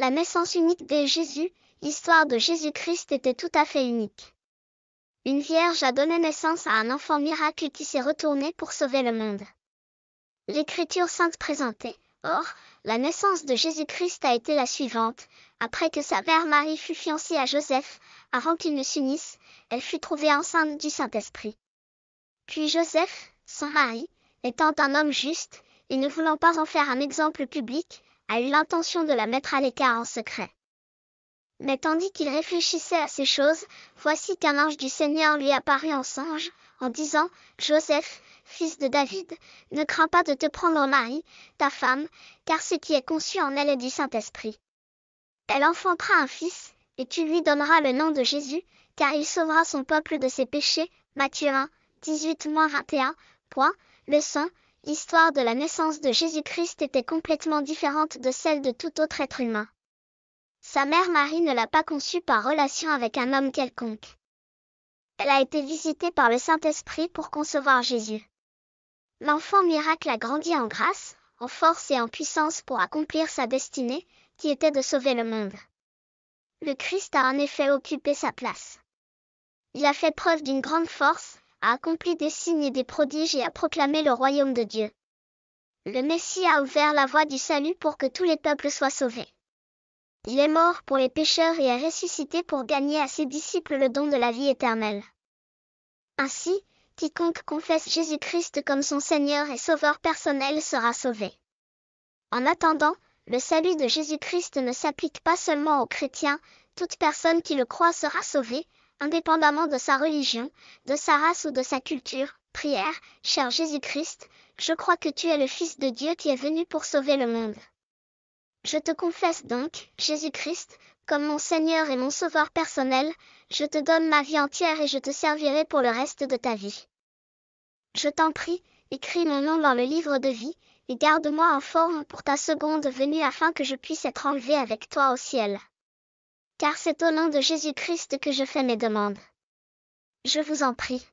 La naissance unique de Jésus, l'histoire de Jésus-Christ était tout à fait unique. Une vierge a donné naissance à un enfant miracle qui s'est retourné pour sauver le monde. L'Écriture sainte présentait. Or, la naissance de Jésus-Christ a été la suivante. Après que sa mère Marie fut fiancée à Joseph, avant qu'ils ne s'unissent, elle fut trouvée enceinte du Saint-Esprit. Puis Joseph, son mari, étant un homme juste, et ne voulant pas en faire un exemple public, a eu l'intention de la mettre à l'écart en secret. Mais tandis qu'il réfléchissait à ces choses, voici qu'un ange du Seigneur lui apparut en songe, en disant, « Joseph, fils de David, ne crains pas de te prendre Marie, ta femme, car ce qui est conçu en elle est du Saint-Esprit. Elle enfantera un fils, et tu lui donneras le nom de Jésus, car il sauvera son peuple de ses péchés. » Matthieu 1, 18-21. Le sang, l'histoire de la naissance de Jésus-Christ était complètement différente de celle de tout autre être humain. Sa mère Marie ne l'a pas conçu par relation avec un homme quelconque. Elle a été visitée par le Saint-Esprit pour concevoir Jésus. L'enfant miracle a grandi en grâce, en force et en puissance pour accomplir sa destinée, qui était de sauver le monde. Le Christ a en effet occupé sa place. Il a fait preuve d'une grande force, a accompli des signes et des prodiges et a proclamé le royaume de Dieu. Le Messie a ouvert la voie du salut pour que tous les peuples soient sauvés. Il est mort pour les pécheurs et est ressuscité pour gagner à ses disciples le don de la vie éternelle. Ainsi, quiconque confesse Jésus-Christ comme son Seigneur et Sauveur personnel sera sauvé. En attendant, le salut de Jésus-Christ ne s'applique pas seulement aux chrétiens, toute personne qui le croit sera sauvée, indépendamment de sa religion, de sa race ou de sa culture. Prière, cher Jésus-Christ, je crois que tu es le Fils de Dieu qui est venu pour sauver le monde. Je te confesse donc, Jésus-Christ, comme mon Seigneur et mon Sauveur personnel, je te donne ma vie entière et je te servirai pour le reste de ta vie. Je t'en prie, écris mon nom dans le livre de vie, et garde-moi en forme pour ta seconde venue afin que je puisse être enlevé avec toi au ciel. Car c'est au nom de Jésus-Christ que je fais mes demandes. Je vous en prie.